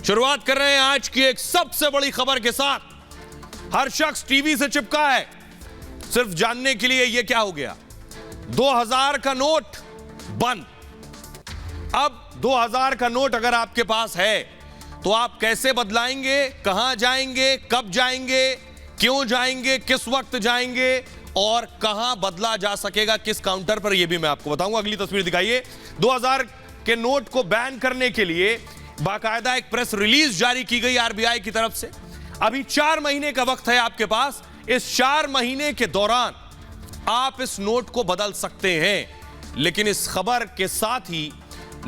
शुरुआत कर रहे हैं आज की एक सबसे बड़ी खबर के साथ। हर शख्स टीवी से चिपका है सिर्फ जानने के लिए यह क्या हो गया। 2000 का नोट बंद। अब 2000 का नोट अगर आपके पास है तो आप कैसे बदलाएंगे, कहां जाएंगे, कब जाएंगे, क्यों जाएंगे, किस वक्त जाएंगे और कहां बदला जा सकेगा, किस काउंटर पर, यह भी मैं आपको बताऊंगा। अगली तस्वीर दिखाइए। 2000 के नोट को बैन करने के लिए बाकायदा एक प्रेस रिलीज जारी की गई आरबीआई की तरफ से। अभी 4 महीने का वक्त है आपके पास। इस 4 महीने के दौरान आप इस नोट को बदल सकते हैं। लेकिन इस खबर के साथ ही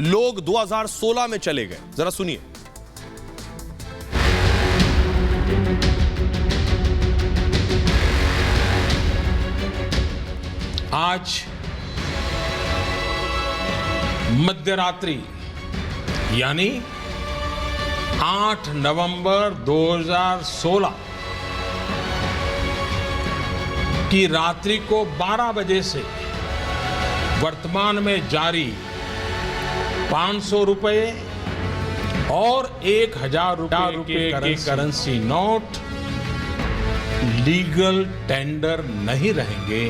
लोग 2016 में चले गए। जरा सुनिए। आज मध्यरात्रि यानी 8 नवंबर 2016 की रात्रि को 12 बजे से वर्तमान में जारी 500 रुपए और 1000 रुपए के करेंसी नोट लीगल टेंडर नहीं रहेंगे।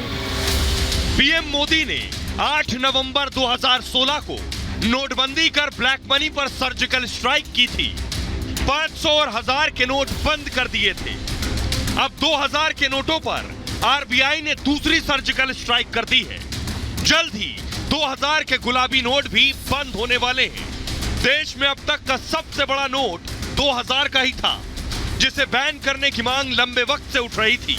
पीएम मोदी ने 8 नवंबर 2016 को नोटबंदी कर ब्लैक मनी पर सर्जिकल स्ट्राइक की थी। 500 और 1000 के नोट बंद कर दिए थे। अब 2000 के नोटों पर आरबीआई ने दूसरी सर्जिकल स्ट्राइक कर दी है। जल्द ही 2000 के गुलाबी नोट भी बंद होने वाले हैं। देश में अब तक का सबसे बड़ा नोट 2000 का ही था, जिसे बैन करने की मांग लंबे वक्त से उठ रही थी।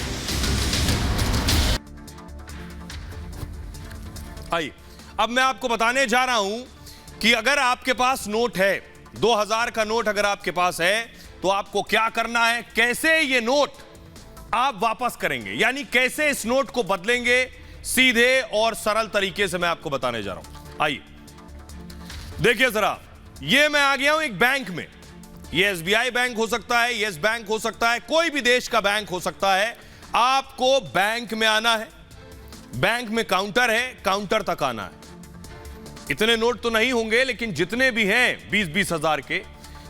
आइए अब मैं आपको बताने जा रहा हूं कि अगर आपके पास नोट है, 2000 का नोट अगर आपके पास है तो आपको क्या करना है, कैसे ये नोट आप वापस करेंगे, यानी कैसे इस नोट को बदलेंगे। सीधे और सरल तरीके से मैं आपको बताने जा रहा हूं। आइए देखिए जरा, ये मैं आ गया हूं एक बैंक में। ये एसबीआई बैंक हो सकता है, यस बैंक हो सकता है, कोई भी देश का बैंक हो सकता है। आपको बैंक में आना है। बैंक में काउंटर है, काउंटर तक आना है। इतने नोट तो नहीं होंगे, लेकिन जितने भी हैं 20-20 हजार के,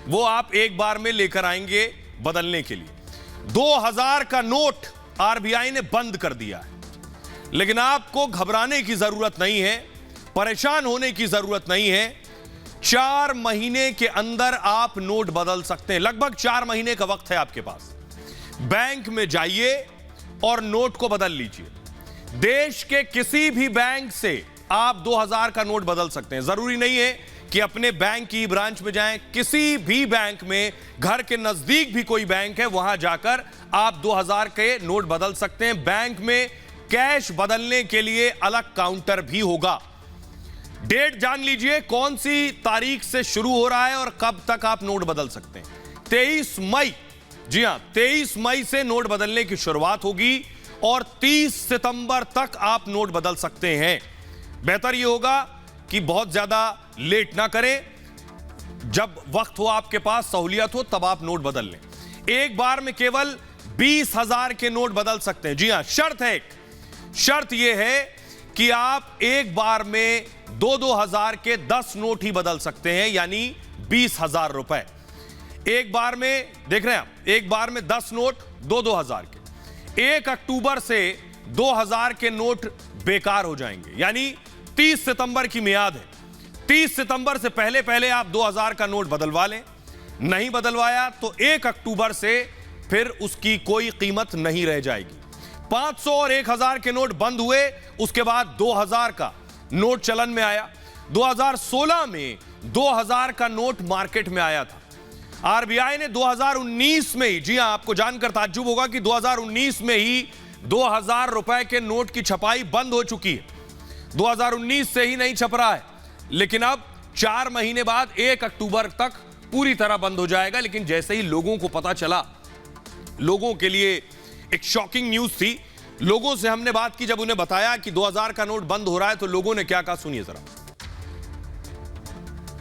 वो आप एक बार में लेकर आएंगे बदलने के लिए। 2000 का नोट आरबीआई ने बंद कर दिया है, लेकिन आपको घबराने की जरूरत नहीं है, परेशान होने की जरूरत नहीं है। 4 महीने के अंदर आप नोट बदल सकते हैं। लगभग 4 महीने का वक्त है आपके पास। बैंक में जाइए और नोट को बदल लीजिए। देश के किसी भी बैंक से आप 2000 का नोट बदल सकते हैं। जरूरी नहीं है कि अपने बैंक की ब्रांच में जाएं, किसी भी बैंक में, घर के नजदीक भी कोई बैंक है, वहां जाकर आप 2000 के नोट बदल सकते हैं। बैंक में कैश बदलने के लिए अलग काउंटर भी होगा। डेट जान लीजिए, कौन सी तारीख से शुरू हो रहा है और कब तक आप नोट बदल सकते हैं। 23 मई, जी हां, 23 मई से नोट बदलने की शुरुआत होगी और 30 सितंबर तक आप नोट बदल सकते हैं। बेहतर यह होगा कि बहुत ज्यादा लेट ना करें। जब वक्त हो आपके पास, सहूलियत हो, तब आप नोट बदल लें। एक बार में केवल 20,000 के नोट बदल सकते हैं। जी हां, शर्त है, शर्त यह है कि आप एक बार में 2-2 हजार के 10 नोट ही बदल सकते हैं, यानी 20,000 रुपए एक बार में। देख रहे हैं आप, एक बार में 10 नोट 2-2 हजार के। 1 अक्टूबर से 2000 के नोट बेकार हो जाएंगे, यानी 30 सितंबर की मियाद है। 30 सितंबर से पहले पहले आप 2000 का नोट बदलवा लें। नहीं बदलवाया तो 1 अक्टूबर से फिर उसकी कोई कीमत नहीं रह जाएगी। 500 और 1000 के नोट बंद हुए, उसके बाद 2000 का नोट चलन में आया। 2016 में 2000 का नोट मार्केट में आया था। आरबीआई ने 2019 में ही, जी हां, आपको जानकर ताज्जुब होगा कि 2019 में ही 2000 रुपए के नोट की छपाई बंद हो चुकी है। 2019 से ही नहीं छप रहा है, लेकिन अब 4 महीने बाद 1 अक्टूबर तक पूरी तरह बंद हो जाएगा। लेकिन जैसे ही लोगों को पता चला, लोगों के लिए एक शॉकिंग न्यूज थी। लोगों से हमने बात की, जब उन्हें बताया कि 2000 का नोट बंद हो रहा है, तो लोगों ने क्या कहा, सुनिए जरा।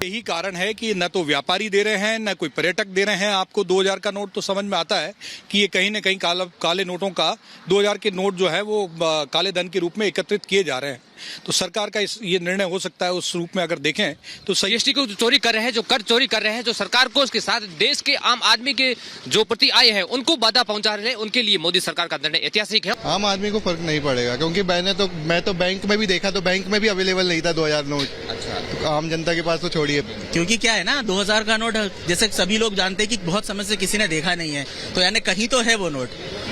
यही कारण है कि न तो व्यापारी दे रहे हैं, न कोई पर्यटक दे रहे हैं। आपको 2000 का नोट तो समझ में आता है कि ये कहीं न कहीं काले नोटों का, 2000 के नोट जो है वो काले धन के रूप में एकत्रित किए जा रहे हैं। तो सरकार का ये निर्णय हो सकता है उस रूप में अगर देखें तो सही। जीएसटी को चोरी कर रहे हैं, जो कर चोरी कर रहे हैं, जो सरकार को उसके साथ देश के आम आदमी के जो प्रति आए हैं उनको बाधा पहुंचा रहे हैं, उनके लिए मोदी सरकार का निर्णय ऐतिहासिक है। आम आदमी को फर्क नहीं पड़ेगा क्योंकि मैं तो बैंक में भी देखा तो बैंक में भी अवेलेबल नहीं था 2000 नोट। अच्छा, तो आम जनता के पास तो छोड़िए। क्योंकि क्या है ना, 2000 का नोट जैसे सभी लोग जानते हैं कि बहुत समय से किसी ने देखा नहीं है, तो यानी कहीं तो है वो नोट,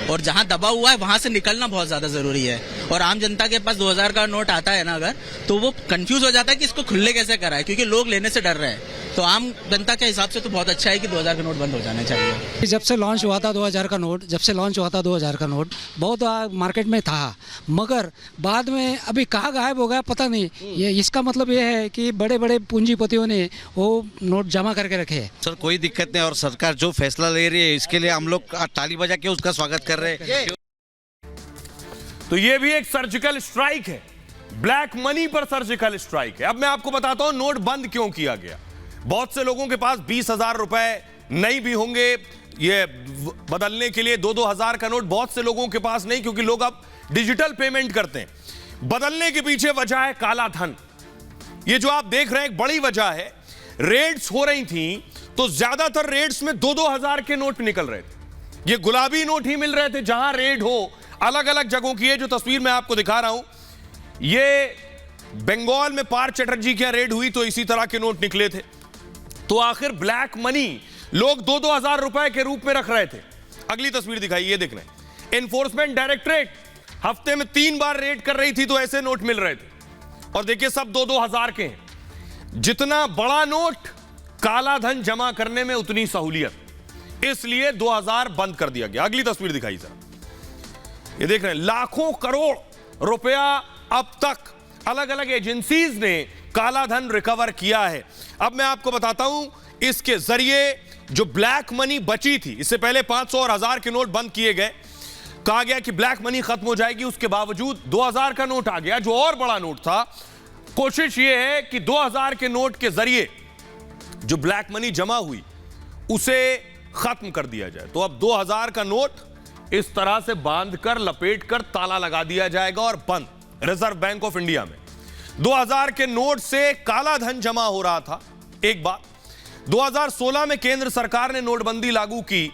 और जहां दबा हुआ है वहां से निकलना बहुत ज्यादा जरूरी है। और आम जनता के पास 2000 का नोट आता है ना अगर, तो वो कंफ्यूज हो जाता है कि इसको खुले कैसे कराए, क्योंकि लोग लेने से डर रहे हैं। तो आम जनता के हिसाब से तो बहुत अच्छा है कि 2000 का नोट बंद हो जाना चाहिए। जब से लॉन्च हुआ था 2000 का नोट, बहुत मार्केट में था, मगर बाद में अभी कहाँ गायब हो गया पता नहीं। ये इसका मतलब ये है कि बड़े बड़े पूंजीपतियों ने वो नोट जमा करके रखे हैं। सर कोई दिक्कत नहीं, और सरकार जो फैसला ले रही है इसके लिए हम लोग ताली बजा के उसका स्वागत कर रहे हैं। तो ये भी एक सर्जिकल स्ट्राइक है, ब्लैक मनी पर सर्जिकल स्ट्राइक है। अब मैं आपको बताता हूं नोट बंद क्यों किया गया। बहुत से लोगों के पास 20,000 रुपए नहीं भी होंगे ये बदलने के लिए, 2-2 हजार का नोट बहुत से लोगों के पास नहीं, क्योंकि लोग अब डिजिटल पेमेंट करते हैं। बदलने के पीछे वजह है काला धन। ये जो आप देख रहे हैं एक बड़ी वजह है। रेड्स हो रही थी तो ज्यादातर रेड्स में 2-2 हजार के नोट निकल रहे थे। ये गुलाबी नोट ही मिल रहे थे जहां रेड हो। अलग अलग जगहों की है जो तस्वीर मैं आपको दिखा रहा हूं, ये बंगाल में पार्थ चटर्जी की रेड हुई तो इसी तरह के नोट निकले थे। तो आखिर ब्लैक मनी लोग 2-2 हजार रुपए के रूप में रख रहे थे। अगली तस्वीर दिखाई, ये देख रहे हैं, एनफोर्समेंट डायरेक्टरेट हफ्ते में 3 बार रेड कर रही थी तो ऐसे नोट मिल रहे थे। और देखिए सब 2-2 हजार के हैं। जितना बड़ा नोट काला धन जमा करने में उतनी सहूलियत, इसलिए 2000 बंद कर दिया गया। अगली तस्वीर दिखाई जरा, ये देख रहे हैं लाखों करोड़ रुपया अब तक अलग अलग एजेंसीज ने काला धन रिकवर किया है। अब मैं आपको बताता हूं इसके जरिए जो ब्लैक मनी बची थी, इससे पहले 500 और 1000 के नोट बंद किए गए, कहा गया कि ब्लैक मनी खत्म हो जाएगी, उसके बावजूद 2000 का नोट आ गया जो और बड़ा नोट था। कोशिश यह है कि 2000 के नोट के जरिए जो ब्लैक मनी जमा हुई उसे खत्म कर दिया जाए। तो अब 2000 का नोट इस तरह से बांधकर लपेटकर ताला लगा दिया जाएगा और बंद। रिजर्व बैंक ऑफ इंडिया में 2000 के नोट से काला धन जमा हो रहा था। एक बात, 2016 में केंद्र सरकार ने नोटबंदी लागू की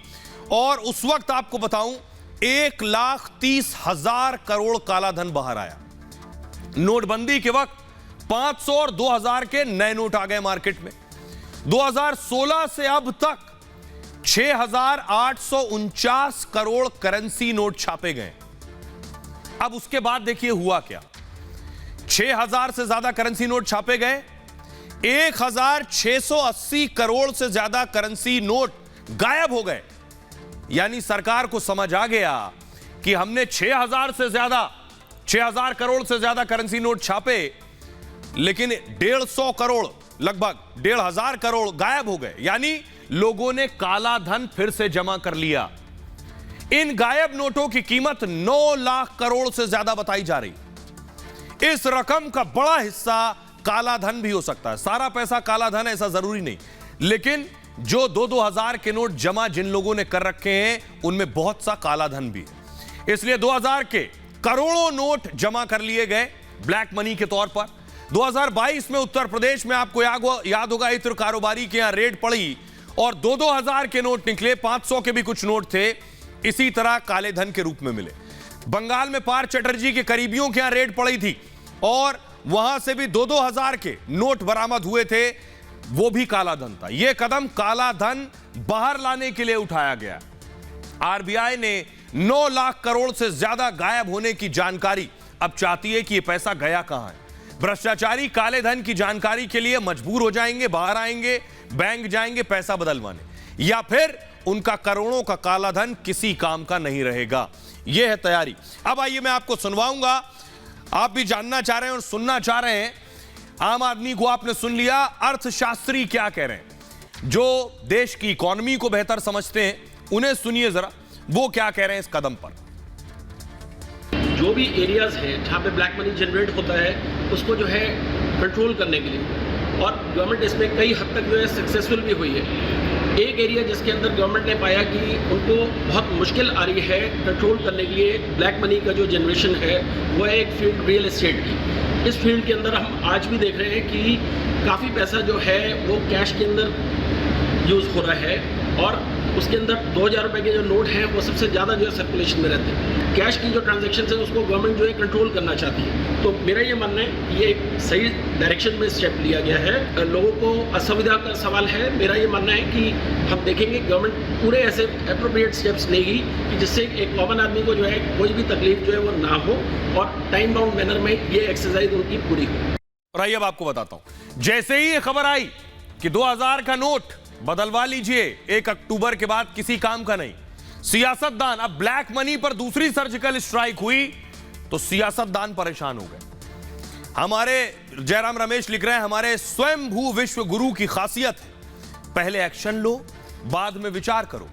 और उस वक्त आपको बताऊं 1,30,000 करोड़ काला धन बाहर आया। नोटबंदी के वक्त 500 और 2000 के नए नोट आ गए मार्केट में। 2016 से अब तक 6,849 करोड़ करेंसी नोट छापे गए। अब उसके बाद देखिए हुआ क्या, 6,000 से ज्यादा करेंसी नोट छापे गए, 1,680 करोड़ से ज्यादा करेंसी नोट गायब हो गए। यानी सरकार को समझ आ गया कि हमने 6,000 करोड़ से ज्यादा करेंसी नोट छापे, लेकिन 150 करोड़, लगभग 1,500 करोड़ गायब हो गए। यानी लोगों ने काला धन फिर से जमा कर लिया। इन गायब नोटों की कीमत 9 लाख करोड़ से ज्यादा बताई जा रही। इस रकम का बड़ा हिस्सा काला धन भी हो सकता है। सारा पैसा काला धन ऐसा जरूरी नहीं, लेकिन जो 2-2 हजार के नोट जमा जिन लोगों ने कर रखे हैं उनमें बहुत सा काला धन भी है। इसलिए 2000 के करोड़ों नोट जमा कर लिए गए ब्लैक मनी के तौर पर। 2022 में उत्तर प्रदेश में आपको याद होगा इत्र कारोबारी के यहां रेड पड़ी और 2-2 हजार के नोट निकले, 500 के भी कुछ नोट थे, इसी तरह काले धन के रूप में मिले। बंगाल में पार्थ चटर्जी के करीबियों के यहां रेड पड़ी थी और वहां से भी 2-2 हजार के नोट बरामद हुए थे, वो भी काला धन था। यह कदम काला धन बाहर लाने के लिए उठाया गया। आरबीआई ने 9 लाख करोड़ से ज्यादा गायब होने की जानकारी अब चाहती है कि यह पैसा गया कहां है। भ्रष्टाचारी काले धन की जानकारी के लिए मजबूर हो जाएंगे, बाहर आएंगे, बैंक जाएंगे पैसा बदलवाने, या फिर उनका करोड़ों का काला धन किसी काम का नहीं रहेगा। यह है तैयारी। अब आइए मैं आपको सुनवाऊंगा, आप भी जानना चाह रहे हैं और सुनना चाह रहे हैं। आम आदमी को आपने सुन लिया, अर्थशास्त्री क्या कह रहे हैं, जो देश की इकोनॉमी को बेहतर समझते हैं, उन्हें सुनिए जरा, वो क्या कह रहे हैं इस कदम पर। जो भी एरियाज है जहाँ पे ब्लैक मनी जनरेट होता है उसको जो है कंट्रोल करने के लिए, और गवर्नमेंट इसमें कई हद तक जो है सक्सेसफुल भी हुई है। एक एरिया जिसके अंदर गवर्नमेंट ने पाया कि उनको बहुत मुश्किल आ रही है कंट्रोल करने के लिए ब्लैक मनी का जो जनरेशन है, वो है एक फील्ड रियल एस्टेट की। इस फील्ड के अंदर हम आज भी देख रहे हैं कि काफ़ी पैसा जो है वो कैश के अंदर यूज़ हो रहा है और उसके अंदर 2000 रुपए के जो नोट हैं वो सबसे ज़्यादा जो है सर्कुलेशन में रहते हैं। कैश की जो ट्रांजैक्शन है उसको गवर्नमेंट जो है कंट्रोल करना चाहती है। तो मेरा ये मानना है कि ये एक सही डायरेक्शन में स्टेप लिया गया है। लोगों को असुविधा का सवाल है। मेरा ये मानना है कि हम देखेंगे गवर्नमेंट पूरे ऐसे अप्रोप्रिएट स्टेप्स लेगी कि जिससे एक कॉमन आदमी को जो है कोई भी तकलीफ जो है वो ना हो और टाइम बाउंड मैनर में ये एक्सरसाइज उनकी पूरी हो। और आइए अब आपको बताता हूं, जैसे ही ये खबर आई कि 2000 का नोट बदलवा लीजिए 1 अक्टूबर के बाद किसी काम का नहीं, सियासतदान, अब ब्लैक मनी पर दूसरी सर्जिकल स्ट्राइक हुई तो सियासतदान परेशान हो गए। हमारे जयराम रमेश लिख रहे हैं, हमारे स्वयंभू विश्व गुरु की खासियत है पहले एक्शन लो बाद में विचार करो।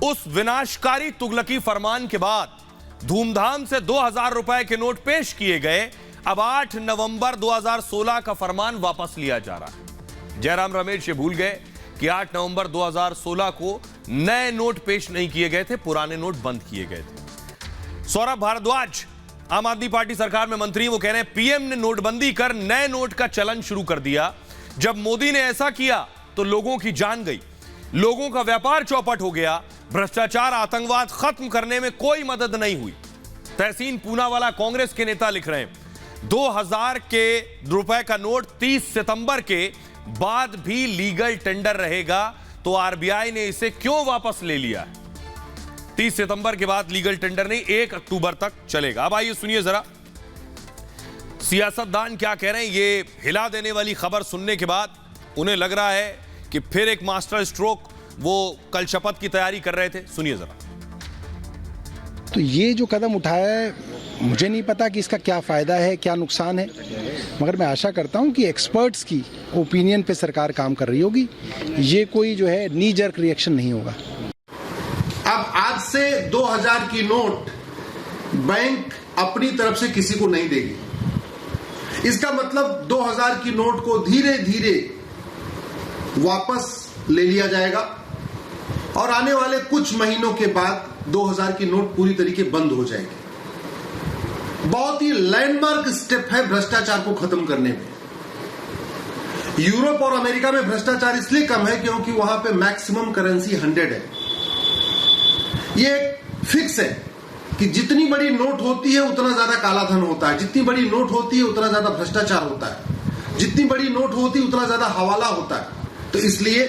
उस विनाशकारी तुगलकी फरमान के बाद धूमधाम से 2000 रुपए के नोट पेश किए गए। अब 8 नवंबर 2016 का फरमान वापस लिया जा रहा है। जयराम रमेश ये भूल गए कि 8 नवंबर 2016 को नए नोट पेश नहीं किए गए थे, पुराने नोट बंद किए गए थे। सौरभ भारद्वाज आम आदमी पार्टी सरकार में मंत्री, वो कह रहे हैं पीएम ने नोटबंदी कर नए नोट का चलन शुरू कर दिया। जब मोदी ने ऐसा किया तो लोगों की जान गई, लोगों का व्यापार चौपट हो गया, भ्रष्टाचार आतंकवाद खत्म करने में कोई मदद नहीं हुई। तहसीन पूनावाला कांग्रेस के नेता लिख रहे हैं 2000 के रुपए का नोट 30 सितंबर के बाद भी लीगल टेंडर रहेगा तो आरबीआई ने इसे क्यों वापस ले लिया? 30 सितंबर के बाद लीगल टेंडर नहीं, 1 अक्टूबर तक चलेगा। अब आइए सुनिए जरा सियासतदान क्या कह रहे हैं। ये हिला देने वाली खबर सुनने के बाद उन्हें लग रहा है कि फिर एक मास्टर स्ट्रोक, वो कल शपथ की तैयारी कर रहे थे। सुनिए जरा। तो ये जो कदम उठाया है, मुझे नहीं पता कि इसका क्या फायदा है, क्या नुकसान है, मगर मैं आशा करता हूं कि एक्सपर्ट्स की ओपिनियन पे सरकार काम कर रही होगी। ये कोई जो है नी जर्क रिएक्शन नहीं होगा। अब आज से 2000 की नोट बैंक अपनी तरफ से किसी को नहीं देगी। इसका मतलब 2000 की नोट को धीरे धीरे वापस ले लिया जाएगा और आने वाले कुछ महीनों के बाद 2000 की नोट पूरी तरीके बंद हो जाएगी। बहुत ही लैंडमार्क स्टेप है भ्रष्टाचार को खत्म करने में। यूरोप और अमेरिका में भ्रष्टाचार इसलिए कम है क्योंकि वहां पे मैक्सिमम करेंसी 100 है। ये फिक्स है कि जितनी बड़ी नोट होती है उतना ज्यादा कालाधन होता है, जितनी बड़ी नोट होती है उतना ज्यादा भ्रष्टाचार होता है, जितनी बड़ी नोट होती है उतना ज्यादा हवाला होता है। तो इसलिए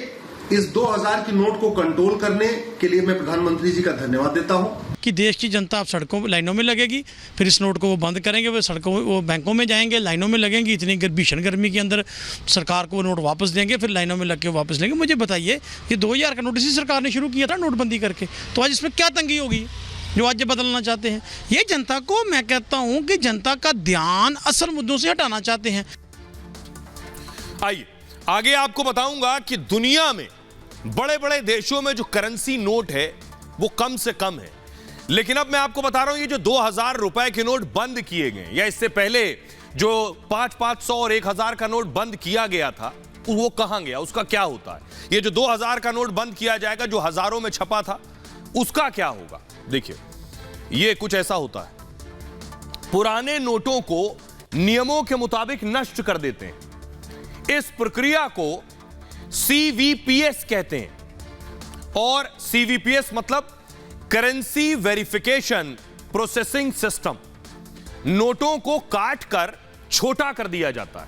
इस 2000 की नोट को कंट्रोल करने के लिए मैं प्रधानमंत्री जी का धन्यवाद देता हूं कि देश की जनता अब सड़कों लाइनों में लगेगी, फिर इस नोट को वो बंद करेंगे, वो सड़कों वो बैंकों में जाएंगे, लाइनों में लगेंगे। इतनी भीषण गर्मी के अंदर सरकार को वो नोट वापस देंगे, फिर लाइनों में लग के वापस लेंगे। मुझे बताइए, ये 2000 का नोट इसी सरकार ने शुरू किया था नोटबंदी करके, तो आज इसमें क्या तंगी होगी जो आज ये बदलना चाहते हैं? ये जनता को, मैं कहता हूं कि जनता का ध्यान असल मुद्दों से हटाना चाहते हैं। आइए आगे आपको बताऊंगा कि दुनिया में बड़े बड़े देशों में जो करेंसी नोट है वो कम से कम है, लेकिन अब मैं आपको बता रहा हूं ये जो 2000 रुपए के नोट बंद किए गए या इससे पहले जो 500 और 1000 का नोट बंद किया गया था वो कहां गया, उसका क्या होता है? ये जो 2000 का नोट बंद किया जाएगा जो हजारों में छपा था उसका क्या होगा? देखिए ये कुछ ऐसा होता है, पुराने नोटों को नियमों के मुताबिक नष्ट कर देते हैं। इस प्रक्रिया को CVPS कहते हैं और CVPS मतलब करेंसी वेरिफिकेशन प्रोसेसिंग सिस्टम। नोटों को काट कर छोटा कर दिया जाता है,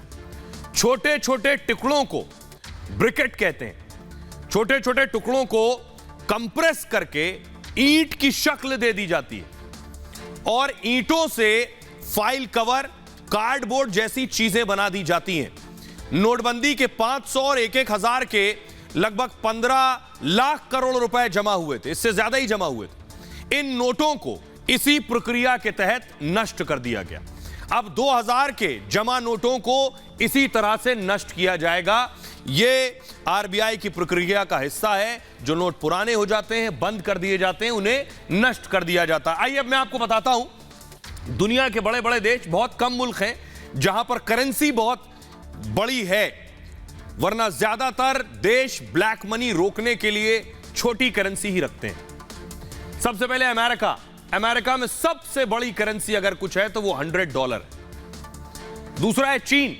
छोटे छोटे टुकड़ों को ब्रिकेट कहते हैं। छोटे छोटे टुकड़ों को कंप्रेस करके ईंट की शक्ल दे दी जाती है और ईंटों से फाइल कवर, कार्डबोर्ड जैसी चीजें बना दी जाती हैं। नोटबंदी के 500 और 1000 के लगभग 15 लाख करोड़ रुपए जमा हुए थे, इससे ज्यादा ही जमा हुए थे। इन नोटों को इसी प्रक्रिया के तहत नष्ट कर दिया गया। अब 2000 के जमा नोटों को इसी तरह से नष्ट किया जाएगा। यह आरबीआई की प्रक्रिया का हिस्सा है। जो नोट पुराने हो जाते हैं, बंद कर दिए जाते हैं, उन्हें नष्ट कर दिया जाता है। आइए अब मैं आपको बताता हूं, दुनिया के बड़े बड़े देश, बहुत कम मुल्क हैं जहां पर करेंसी बहुत बड़ी है, वरना ज्यादातर देश ब्लैक मनी रोकने के लिए छोटी करेंसी ही रखते हैं। सबसे पहले अमेरिका में सबसे बड़ी करेंसी अगर कुछ है तो वो $100 है। दूसरा है चीन।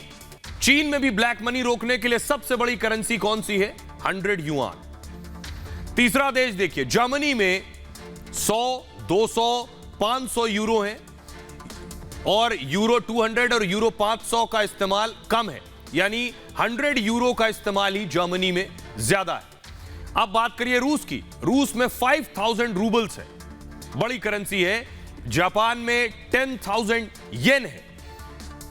चीन में भी ब्लैक मनी रोकने के लिए सबसे बड़ी करेंसी कौन सी है? 100 युआन। तीसरा देश देखिए, जर्मनी में 100, 200, 500 यूरो हैं और यूरो 200 और यूरो 500 का इस्तेमाल कम है, यानी 100 यूरो का इस्तेमाल ही जर्मनी में ज्यादा है। अब बात करिए रूस की। रूस में 5000 रूबल्स है, बड़ी करेंसी है। जापान में 10,000 येन है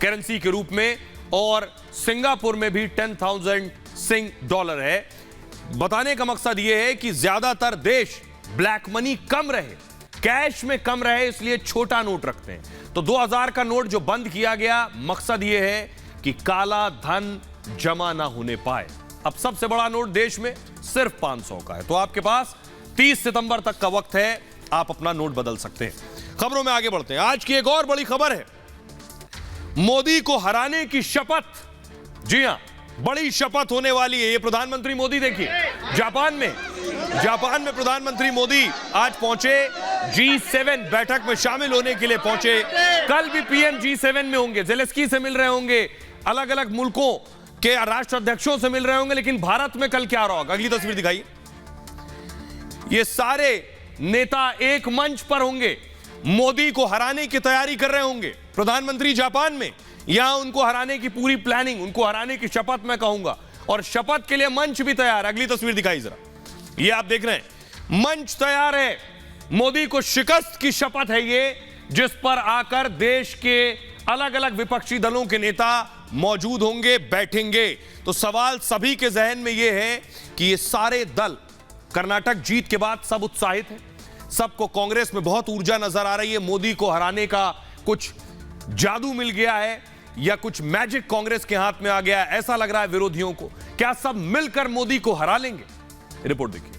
करेंसी के रूप में, और सिंगापुर में भी 10,000 सिंग डॉलर है। बताने का मकसद यह है कि ज्यादातर देश ब्लैक मनी कम रहे, कैश में कम रहे, इसलिए छोटा नोट रखते हैं। तो 2000 का नोट जो बंद किया गया, मकसद यह है कि काला धन जमा ना होने पाए। अब सबसे बड़ा नोट देश में सिर्फ 500 का है, तो आपके पास 30 सितंबर तक का वक्त है, आप अपना नोट बदल सकते हैं। खबरों में आगे बढ़ते हैं। आज की एक और बड़ी खबर है, मोदी को हराने की शपथ। जी हां, बड़ी शपथ होने वाली है। ये प्रधानमंत्री मोदी देखिए, जापान में प्रधानमंत्री मोदी आज पहुंचे, G7 बैठक में शामिल होने के लिए पहुंचे। कल भी पीएम G7 में होंगे, ज़ेलेंस्की से मिल रहे होंगे, अलग अलग मुल्कों के राष्ट्राध्यक्षों से मिल रहे होंगे। लेकिन भारत में कल क्या रहा होगा? अगली तस्वीर दिखाइए। ये सारे नेता एक मंच पर होंगे, मोदी को हराने की तैयारी कर रहे होंगे। प्रधानमंत्री जापान में, यहां उनको हराने की पूरी प्लानिंग, उनको हराने की शपथ मैं कहूंगा, और शपथ के लिए मंच भी तैयार। अगली तस्वीर दिखाई जरा, ये आप देख रहे हैं, मंच तैयार है। मोदी को शिकस्त की शपथ है ये, जिस पर आकर देश के अलग अलग विपक्षी दलों के नेता मौजूद होंगे, बैठेंगे। तो सवाल सभी के जहन में यह है कि ये सारे दल कर्नाटक जीत के बाद सब उत्साहित हैं, सबको कांग्रेस में बहुत ऊर्जा नजर आ रही है। मोदी को हराने का कुछ जादू मिल गया है या कुछ मैजिक कांग्रेस के हाथ में आ गया है, ऐसा लग रहा है विरोधियों को। क्या सब मिलकर मोदी को हरा लेंगे? रिपोर्ट देखिए।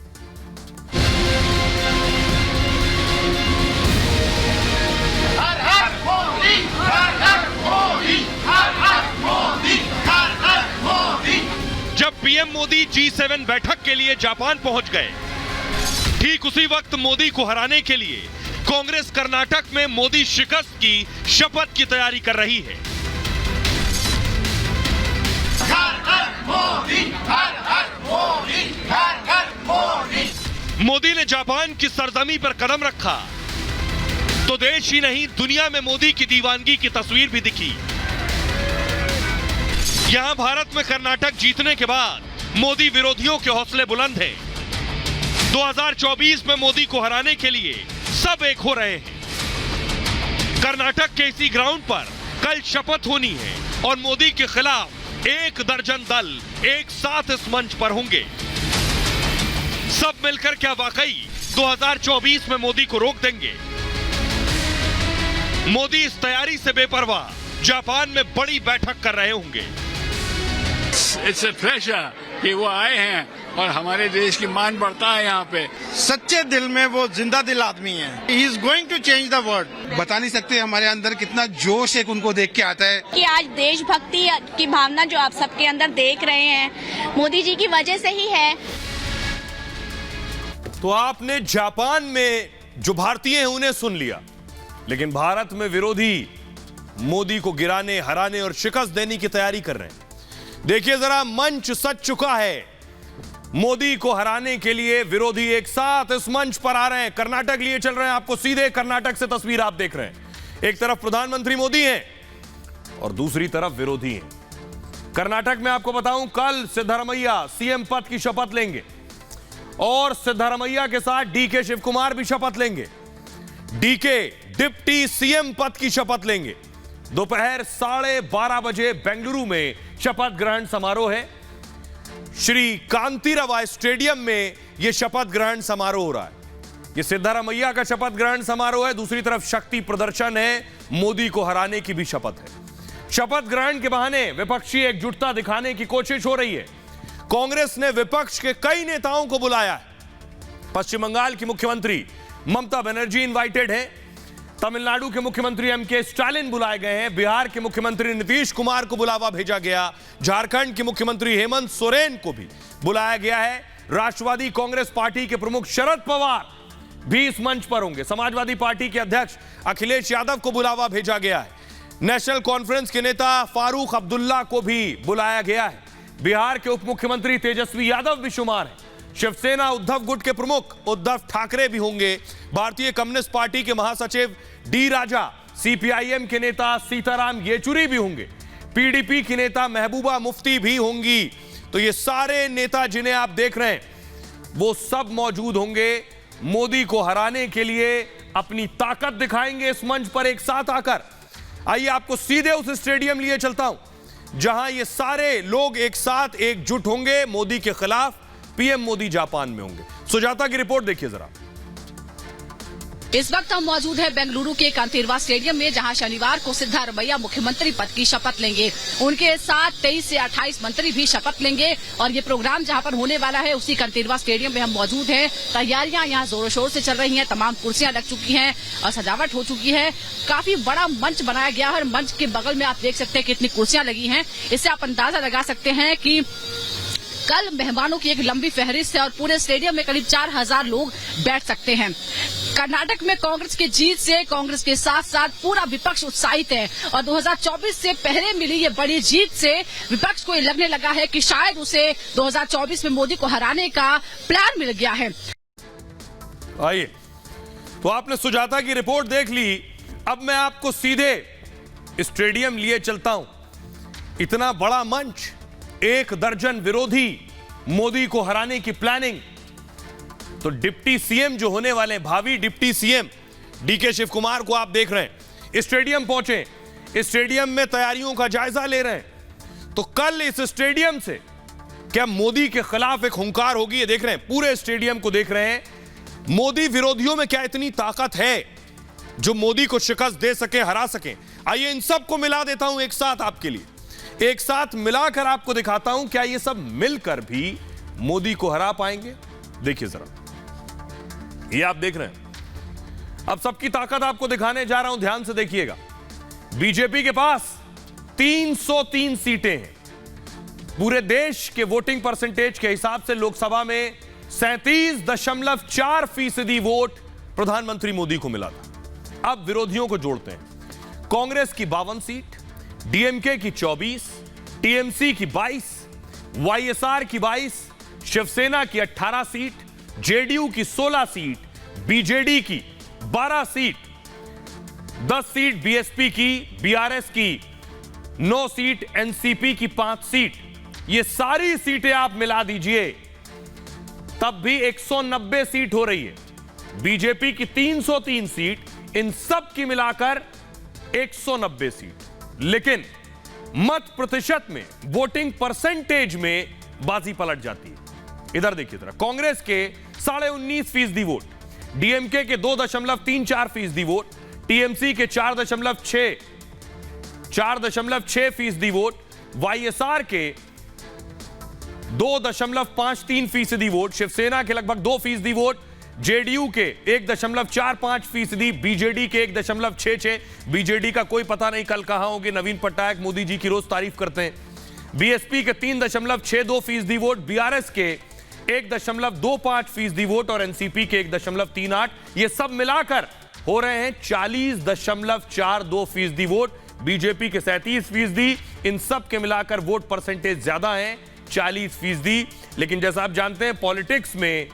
हर हर मोदी, हर हर मोदी, हर हर मोदी, हर हर मोदी। जब पीएम मोदी G7 बैठक के लिए जापान पहुंच गए, ठीक उसी वक्त मोदी को हराने के लिए कांग्रेस कर्नाटक में मोदी शिकस्त की शपथ की तैयारी कर रही है। हर हर मोदी, हर हर मोदी, हर हर मोदी। मोदी ने जापान की सरजमी पर कदम रखा तो देश ही नहीं, दुनिया में मोदी की दीवानगी की तस्वीर भी दिखी। यहां भारत में कर्नाटक जीतने के बाद मोदी विरोधियों के हौसले बुलंद हैं। 2024 में मोदी को हराने के लिए सब एक हो रहे हैं। कर्नाटक के इसी ग्राउंड पर कल शपथ होनी है और मोदी के खिलाफ 1 दर्जन दल एक साथ इस मंच पर होंगे। सब मिलकर क्या वाकई 2024 में मोदी को रोक देंगे? मोदी इस तैयारी से बेपरवाह जापान में बड़ी बैठक कर रहे होंगे। इट्स ए प्लेजर कि वो आए हैं और हमारे देश की मान बढ़ता है यहाँ पे। सच्चे दिल में वो जिंदा दिल आदमी है। He is going to change the world. बता नहीं सकते हमारे अंदर कितना जोश एक उनको देख के आता है कि आज देशभक्ति की भावना जो आप सबके अंदर देख रहे हैं, मोदी जी की वजह से ही है। तो आपने जापान में जो भारतीय हैं उन्हें सुन लिया, लेकिन भारत में विरोधी मोदी को गिराने, हराने और शिकस्त देने की तैयारी कर रहे हैं। देखिए जरा, मंच सज चुका है। मोदी को हराने के लिए विरोधी एक साथ इस मंच पर आ रहे हैं। कर्नाटक लिए चल रहे हैं, आपको सीधे कर्नाटक से तस्वीर आप देख रहे हैं। एक तरफ प्रधानमंत्री मोदी हैं और दूसरी तरफ विरोधी हैं। कर्नाटक में आपको बताऊं, कल सिद्धरामैया सीएम पद की शपथ लेंगे और सिद्धरामैया के साथ डीके शिव कुमार भी शपथ लेंगे। डीके डिप्टी सीएम पद की शपथ लेंगे। दोपहर 12:30 बजे बेंगलुरु में शपथ ग्रहण समारोह है। श्री कांतिराव स्टेडियम में यह शपथ ग्रहण समारोह हो रहा है। यह सिद्धरामैया का शपथ ग्रहण समारोह है, दूसरी तरफ शक्ति प्रदर्शन है, मोदी को हराने की भी शपथ है। शपथ ग्रहण के बहाने विपक्षी एकजुटता दिखाने की कोशिश हो रही है। कांग्रेस ने विपक्ष के कई नेताओं को बुलाया है। पश्चिम बंगाल की मुख्यमंत्री ममता बनर्जी इनवाइटेड है, तमिलनाडु के मुख्यमंत्री एमके स्टालिन बुलाए गए हैं, बिहार के मुख्यमंत्री नीतीश कुमार को बुलावा भेजा गया, झारखंड के मुख्यमंत्री हेमंत सोरेन को भी बुलाया गया है। राष्ट्रवादी कांग्रेस पार्टी के प्रमुख शरद पवार भी इस मंच पर होंगे। समाजवादी पार्टी के अध्यक्ष अखिलेश यादव को बुलावा भेजा गया है। नेशनल कॉन्फ्रेंस के नेता फारूक अब्दुल्ला को भी बुलाया गया है। बिहार के उप मुख्यमंत्री तेजस्वी यादव भी शुमार हैं। शिवसेना उद्धव गुट के प्रमुख उद्धव ठाकरे भी होंगे। भारतीय कम्युनिस्ट पार्टी के महासचिव डी राजा, सीपीआईएम के नेता सीताराम येचुरी भी होंगे। पीडीपी की नेता महबूबा मुफ्ती भी होंगी। तो ये सारे नेता जिन्हें आप देख रहे हैं, वो सब मौजूद होंगे। मोदी को हराने के लिए अपनी ताकत दिखाएंगे इस मंच पर एक साथ आकर। आइए आपको सीधे उस स्टेडियम लिए चलता हूं जहां ये सारे लोग एक साथ एकजुट होंगे मोदी के खिलाफ। पीएम मोदी जापान में होंगे। सुजाता की रिपोर्ट देखिए जरा। इस वक्त हम मौजूद हैं बेंगलुरु के कांतिरवा स्टेडियम में, जहां शनिवार को सिद्धारमैया मुख्यमंत्री पद की शपथ लेंगे। उनके साथ 23 से 28 मंत्री भी शपथ लेंगे और ये प्रोग्राम जहां पर होने वाला है उसी कांतिरवा स्टेडियम में हम मौजूद हैं। तैयारियां यहां जोरों शोर से चल रही हैं। तमाम कुर्सियां लग चुकी हैं और सजावट हो चुकी है। काफी बड़ा मंच बनाया गया है और मंच के बगल में आप देख सकते हैं कितनी कुर्सियां लगी हैं। इससे आप अंदाजा लगा सकते हैं कि कल मेहमानों की एक लंबी फहरिस्त है और पूरे स्टेडियम में करीब 4000 लोग बैठ सकते हैं। कर्नाटक में कांग्रेस की जीत से कांग्रेस के साथ साथ पूरा विपक्ष उत्साहित है और 2024 से पहले मिली ये बड़ी जीत से विपक्ष को ये लगने लगा है कि शायद उसे 2024 में मोदी को हराने का प्लान मिल गया है। आइए, तो आपने सुजाता की रिपोर्ट देख ली। अब मैं आपको सीधे स्टेडियम लिए चलता हूं। इतना बड़ा मंच, 1 दर्जन विरोधी, मोदी को हराने की प्लानिंग। तो डिप्टी सीएम जो होने वाले, भावी deputy CM DK Shivakumar को आप देख रहे हैं, स्टेडियम पहुंचे, स्टेडियम में तैयारियों का जायजा ले रहे हैं। तो कल इस स्टेडियम से क्या मोदी के खिलाफ एक हुंकार होगी? ये देख रहे हैं, पूरे स्टेडियम को देख रहे हैं। मोदी विरोधियों में क्या इतनी ताकत है जो मोदी को शिकस्त दे सके, हरा सके? आइए इन सबको मिला देता हूं एक साथ आपके लिए, एक साथ मिलाकर आपको दिखाता हूं क्या ये सब मिलकर भी मोदी को हरा पाएंगे। देखिए जरा, ये आप देख रहे हैं। अब सबकी ताकत आपको दिखाने जा रहा हूं, ध्यान से देखिएगा। बीजेपी के पास 303 सीटें हैं। पूरे देश के वोटिंग परसेंटेज के हिसाब से लोकसभा में 37.4% वोट प्रधानमंत्री मोदी को मिला था। अब विरोधियों को जोड़ते हैं। कांग्रेस की 52 सीट, डीएमके की 24, टीएमसी की 22, वाईएसआर की 22, शिवसेना की 18 सीट, जेडीयू की 16 सीट, बीजेडी की 12 सीट, 10 सीट बीएसपी की, बीआरएस की 9 सीट, एनसीपी की 5 सीट। ये सारी सीटें आप मिला दीजिए तब भी 190 सीट हो रही है। बीजेपी की 303 सीट, इन सब की मिलाकर 190 सीट। लेकिन मत प्रतिशत में, वोटिंग परसेंटेज में बाजी पलट जाती है। इधर देखिए जरा, कांग्रेस के 19.5% वोट, डीएमके के 2.34% वोट, टीएमसी के 4.6% वोट, वाईएसआर के 2.53% वोट, शिवसेना के लगभग 2% वोट, जेडीयू के 1.45%, बीजेडी के 1.66%। बीजेडी का कोई पता नहीं कल कहां होंगे। नवीन पटनायक मोदी जी की रोज तारीफ करते हैं। बीएसपी के 3.62% वोट, बीआरएस के 1.25% वोट और एनसीपी के 1.38। ये सब मिलाकर हो रहे हैं 40.42% वोट। बीजेपी के 37%, इन सब के मिलाकर वोट परसेंटेज ज्यादा है, 40%। लेकिन जैसा आप जानते हैं, पॉलिटिक्स में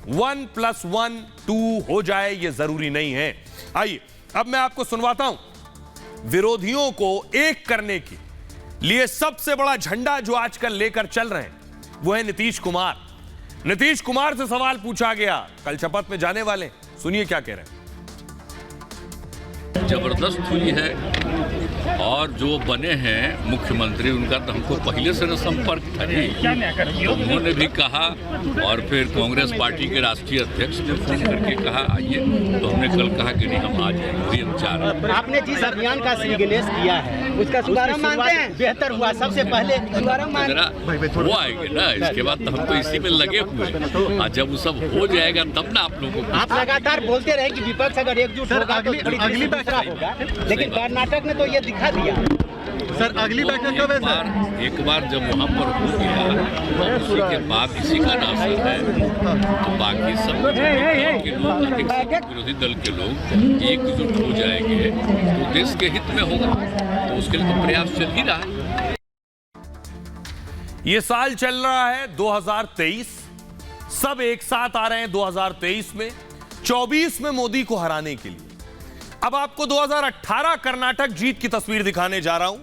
1 + 1 2 हो जाए ये जरूरी नहीं है। आइए अब मैं आपको सुनवाता हूं विरोधियों को एक करने के लिए सबसे बड़ा झंडा जो आजकल लेकर चल रहे हैं वो है नीतीश कुमार। नीतीश कुमार से सवाल पूछा गया, कल शपथ में जाने वाले, सुनिए क्या कह रहे हैं। जबरदस्त हुई है और जो बने हैं मुख्यमंत्री, उनका तो हमको पहले से न संपर्क था नहीं। तो उन्होंने भी कहा और फिर कांग्रेस पार्टी के राष्ट्रीय अध्यक्ष ने फोन करके कहा आइए, तो हमने कल कहा कि नहीं हम आ जाएंगे, हम चाह रहे हैं। आपने जिस अभियान का सिग्नेचर किया है उसका शुभारंभ मानते हैं बेहतर हुआ, सबसे पहले शुभारंभ वो आएंगे ना, इसके बाद तो हम तो इसी में लगे हुए हैं। और जब वो सब हो जाएगा तब ना आप लोगों को। आप लगातार बोलते रहे कि विपक्ष अगर एकजुट होगा तो अगली बैठक होगा, लेकिन कर्नाटक ने तो ये दिखा दिया। सर अगली बैठक कब है सर? एक बार जब वहाँ पर हो गया उसी के बाद इसी का नाम है तो बाकी सब विरोधी दल के लोग एकजुट हो जाएंगे तो देश के हित में होगा। उसके लिए तो प्रयास चल ही रहा है। ये साल चल रहा है 2023, सब एक साथ आ रहे हैं 2023 में, 24 में मोदी को हराने के लिए। अब आपको 2018 कर्नाटक जीत की तस्वीर दिखाने जा रहा हूं।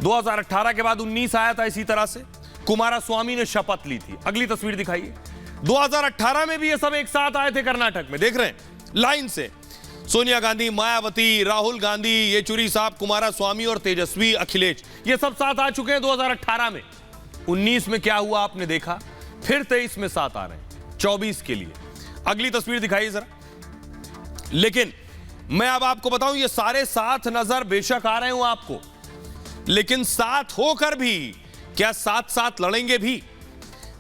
2018 के बाद 19 आया था, इसी तरह से कुमारस्वामी ने शपथ ली थी। अगली तस्वीर दिखाइए। 2018 में भी ये सब एक साथ आए थे कर्नाटक में, देख रहे हैं लाइन से, सोनिया गांधी, मायावती, राहुल गांधी, येचुरी साहब, कुमारस्वामी और तेजस्वी, अखिलेश, ये सब साथ आ चुके हैं 2018 में। 19 में क्या हुआ आपने देखा, फिर 23 में साथ आ रहे हैं 24 के लिए। अगली तस्वीर दिखाइए जरा। लेकिन मैं अब आपको बताऊं, ये सारे साथ नजर बेशक आ रहे हो आपको, लेकिन साथ होकर भी क्या साथ साथ लड़ेंगे भी?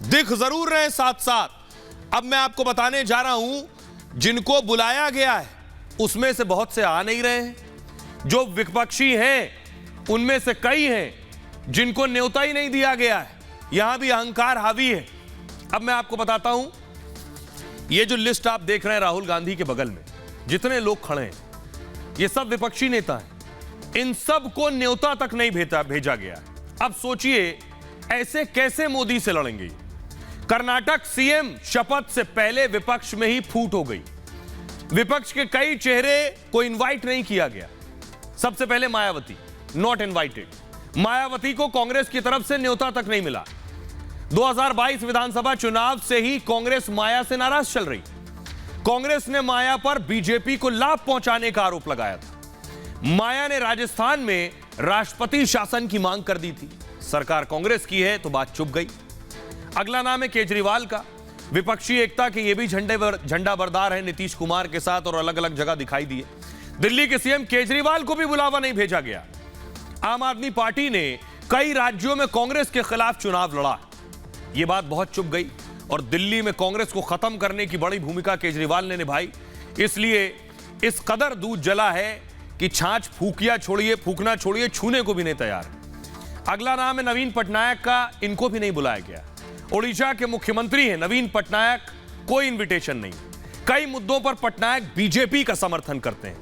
दिख जरूर रहे हैं साथ साथ। अब मैं आपको बताने जा रहा हूं, जिनको बुलाया गया है उसमें से बहुत से आ नहीं रहे हैं। जो विपक्षी हैं उनमें से कई हैं जिनको न्योता ही नहीं दिया गया है। यहां भी अहंकार हावी है। अब मैं आपको बताता हूं, ये जो लिस्ट आप देख रहे हैं राहुल गांधी के बगल में जितने लोग खड़े हैं, ये सब विपक्षी नेता हैं। इन सब को न्योता तक नहीं भेजा गया। अब सोचिए ऐसे कैसे मोदी से लड़ेंगे। कर्नाटक सीएम शपथ से पहले विपक्ष में ही फूट हो गई। विपक्ष के कई चेहरे को इनवाइट नहीं किया गया। सबसे पहले मायावती नॉट इनवाइटेड। मायावती को कांग्रेस की तरफ से न्योता तक नहीं मिला। 2022 विधानसभा चुनाव से ही कांग्रेस माया से नाराज चल रही। कांग्रेस ने माया पर बीजेपी को लाभ पहुंचाने का आरोप लगाया था। माया ने राजस्थान में राष्ट्रपति शासन की मांग कर दी थी। सरकार कांग्रेस की है तो बात चुप गई। अगला नाम है केजरीवाल का। विपक्षी एकता के ये भी झंडा बरदार है नीतीश कुमार के साथ और अलग अलग जगह दिखाई दिए। दिल्ली के सीएम केजरीवाल को भी बुलावा नहीं भेजा गया। आम आदमी पार्टी ने कई राज्यों में कांग्रेस के खिलाफ चुनाव लड़ा। यह बात बहुत चुप गई और दिल्ली में कांग्रेस को खत्म करने की बड़ी भूमिका केजरीवाल ने निभाई। इसलिए इस कदर दूध जला है कि छाछ फूकना छोड़िए छूने को भी नहीं तैयार। अगला नाम है नवीन पटनायक का। इनको भी नहीं बुलाया गया। ओडिशा के मुख्यमंत्री हैं नवीन पटनायक, कोई इनविटेशन नहीं। कई मुद्दों पर पटनायक बीजेपी का समर्थन करते हैं।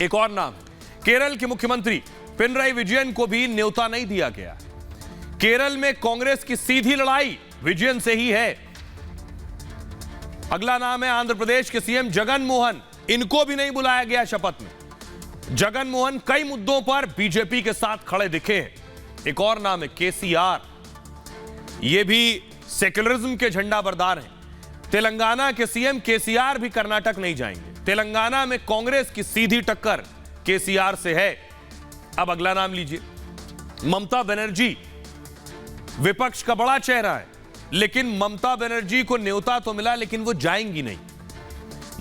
एक और नाम केरल के मुख्यमंत्री पिनराई विजयन को भी न्योता नहीं दिया गया। केरल में कांग्रेस की सीधी लड़ाई विजयन से ही है। अगला नाम है आंध्र प्रदेश के सीएम जगन मोहन। इनको भी नहीं बुलाया गया शपथ में। जगन मोहन कई मुद्दों पर बीजेपी के साथ खड़े दिखे हैं। एक और नाम है केसीआर। ये भी सेक्युलरिज्म के झंडा बरदार हैं। तेलंगाना के सीएम केसीआर भी कर्नाटक नहीं जाएंगे। तेलंगाना में कांग्रेस की सीधी टक्कर केसीआर से है। अब अगला नाम लीजिए ममता बनर्जी। विपक्ष का बड़ा चेहरा है, लेकिन ममता बनर्जी को न्योता तो मिला लेकिन वो जाएंगी नहीं।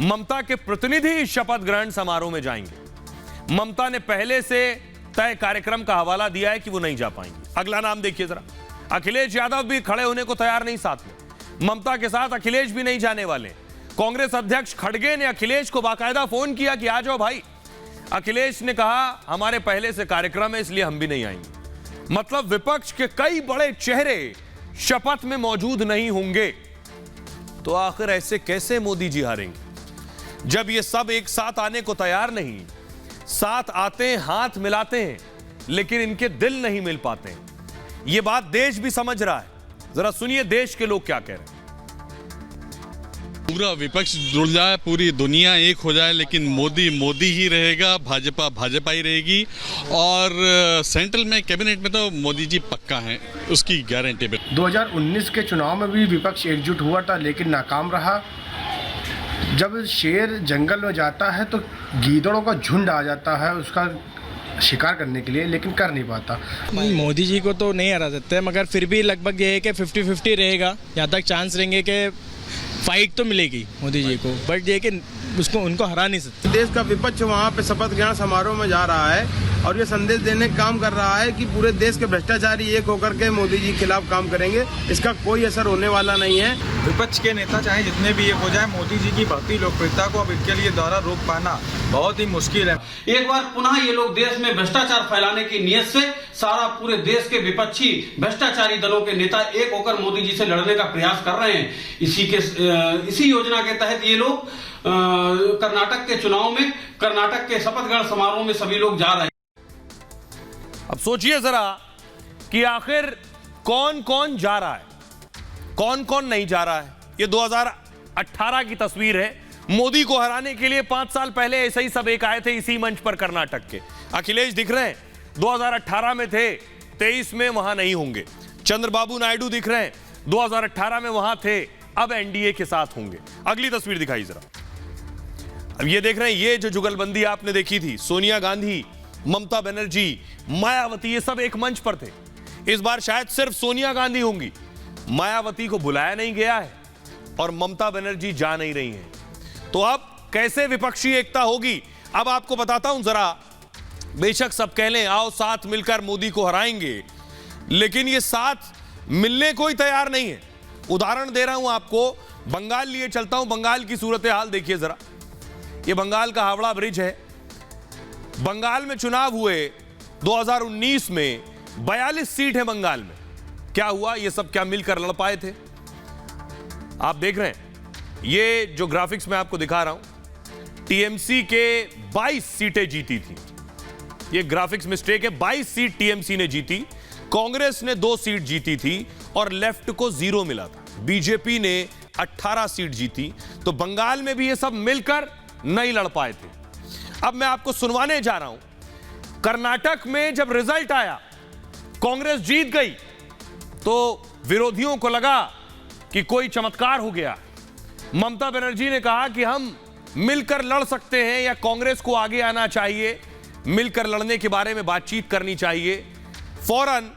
ममता के प्रतिनिधि शपथ ग्रहण समारोह में जाएंगे। ममता ने पहले से तय कार्यक्रम का हवाला दिया है कि वो नहीं जा पाएंगे। अगला नाम देखिए जरा। अखिलेश यादव भी खड़े होने को तैयार नहीं साथ में। ममता के साथ अखिलेश भी नहीं जाने वाले। कांग्रेस अध्यक्ष खड़गे ने अखिलेश को बाकायदा फोन किया कि आ जाओ भाई। अखिलेश ने कहा हमारे पहले से कार्यक्रम है इसलिए हम भी नहीं आएंगे। मतलब विपक्ष के कई बड़े चेहरे शपथ में मौजूद नहीं होंगे। तो आखिर ऐसे कैसे मोदी जी हारेंगे जब ये सब एक साथ आने को तैयार नहीं। साथ आते हैं, हाथ मिलाते हैं, लेकिन इनके दिल नहीं मिल पाते हैं। ये बात देश भी समझ रहा है। जरा सुनिए देश के लोग क्या कह रहे हैं। पूरा विपक्ष जुड़ जाए, पूरी दुनिया एक हो जाए, लेकिन मोदी मोदी ही रहेगा, भाजपा भाजपा ही रहेगी। और सेंट्रल में कैबिनेट में तो मोदी जी पक्का हैं, उसकी गारंटी पे। 2019 के चुनाव में भी विपक्ष एकजुट हुआ था लेकिन नाकाम रहा। जब शेर जंगल में जाता है तो गीदड़ों का झुंड आ जाता है उसका शिकार करने के लिए, लेकिन कर नहीं पाता। मोदी जी को तो नहीं हरा सकते, मगर फिर भी लगभग ये है कि 50-50 रहेगा। यहाँ तक चांस रहेंगे कि फाइट तो मिलेगी मोदी जी को, बट ये कि उनको हरा नहीं सकते। देश का विपक्ष वहाँ पे शपथ ग्रहण समारोह में जा रहा है और ये संदेश देने का काम कर रहा है कि पूरे देश के भ्रष्टाचारी एक होकर के मोदी जी के खिलाफ काम करेंगे। इसका कोई असर होने वाला नहीं है। विपक्ष के नेता चाहे जितने भी एक हो जाए, मोदी जी की बढ़ती लोकप्रियता को अब इनके लिए द्वारा रोक पाना बहुत ही मुश्किल है। एक बार पुनः ये लोग देश में भ्रष्टाचार फैलाने की नीयत से सारा पूरे देश के विपक्षी भ्रष्टाचारी दलों के नेता एक होकर मोदी जी से लड़ने का प्रयास कर रहे हैं। इसी योजना के तहत ये लोग कर्नाटक के चुनाव में, कर्नाटक के शपथ ग्रहण समारोह में सभी लोग जा रहे हैं। अब सोचिए जरा कि आखिर कौन कौन जा रहा है, कौन कौन नहीं जा रहा है। ये 2018 की तस्वीर है। मोदी को हराने के लिए 5 साल पहले ऐसे ही सब एक आए थे इसी मंच पर कर्नाटक के। अखिलेश दिख रहे हैं, 2018 में थे, 23 में वहां नहीं होंगे। चंद्रबाबू नायडू दिख रहे हैं, 2018 में वहां थे, अब एनडीए के साथ होंगे। अगली तस्वीर दिखाई जरा। अब ये देख रहे हैं, ये जो जुगलबंदी आपने देखी थी, सोनिया गांधी, ममता बनर्जी, मायावती, ये सब एक मंच पर थे। इस बार शायद सिर्फ सोनिया गांधी होंगी। मायावती को बुलाया नहीं गया है और ममता बनर्जी जा नहीं रही हैं। तो अब कैसे विपक्षी एकता होगी, अब आपको बताता हूं जरा। बेशक सब कह लें आओ साथ मिलकर मोदी को हराएंगे, लेकिन ये साथ मिलने को ही तैयार नहीं है। उदाहरण दे रहा हूं आपको, बंगाल लिए चलता हूं। बंगाल की सूरत हाल देखिए जरा। ये बंगाल का हावड़ा ब्रिज है। बंगाल में चुनाव हुए 2019 में, 42 सीट है बंगाल में। क्या हुआ, ये सब क्या मिलकर लड़ पाए थे? आप देख रहे हैं, ये जो ग्राफिक्स मैं आपको दिखा रहा हूं, टीएमसी के 22 सीटें जीती थी। ये ग्राफिक्स मिस्टेक है, 22 सीट टीएमसी ने जीती, कांग्रेस ने 2 सीट जीती थी और लेफ्ट को 0 मिला था। बीजेपी ने 18 सीट जीती। तो बंगाल में भी ये सब मिलकर नहीं लड़ पाए थे। अब मैं आपको सुनवाने जा रहा हूं, कर्नाटक में जब रिजल्ट आया, कांग्रेस जीत गई, तो विरोधियों को लगा कि कोई चमत्कार हो गया। ममता बनर्जी ने कहा कि हम मिलकर लड़ सकते हैं या कांग्रेस को आगे आना चाहिए, मिलकर लड़ने के बारे में बातचीत करनी चाहिए। फौरन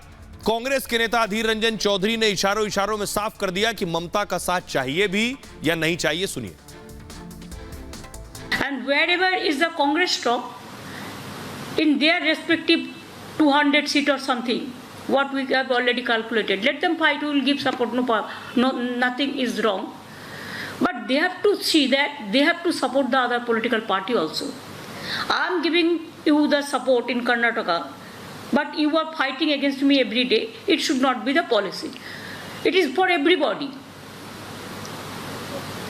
कांग्रेस के नेता अधीर रंजन चौधरी ने इशारों इशारों में साफ कर दिया कि ममता का साथ चाहिए भी या नहीं चाहिए। सुनिए। And wherever is the Congress strong, in their respective 200 seat or something, what we have already calculated, let them fight. We will give support. No, nothing is wrong. But they have to see that they have to support the other political party also. I am giving you the support in Karnataka, but you are fighting against me every day. It should not be the policy. It is for everybody.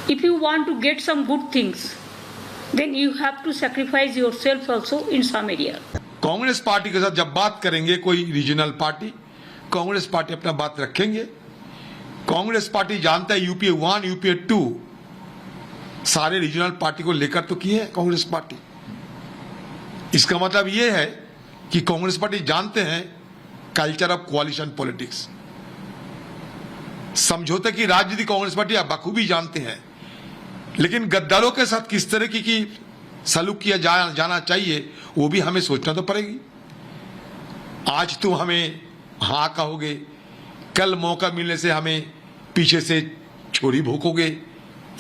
If you want to get some good things, then you have to sacrifice yourself also in some area. Congress party के साथ जब बात करेंगे कोई regional party, Congress party अपना बात रखेंगे। Congress party जानता है यूपीए 1, यूपीए 2 सारे रीजनल पार्टी को लेकर तो की है कांग्रेस पार्टी। इसका मतलब यह है कि कांग्रेस पार्टी जानते हैं कल्चर ऑफ कोalition पॉलिटिक्स, समझौते की राजनीति कांग्रेस पार्टी बखूबी जानते हैं। लेकिन गद्दारों के साथ किस तरह की सलूक किया जाना चाहिए वो भी हमें सोचना तो पड़ेगी। आज तुम हमें हाँ कहोगे, कल मौका मिलने से हमें पीछे से छोरी भोंकोगे,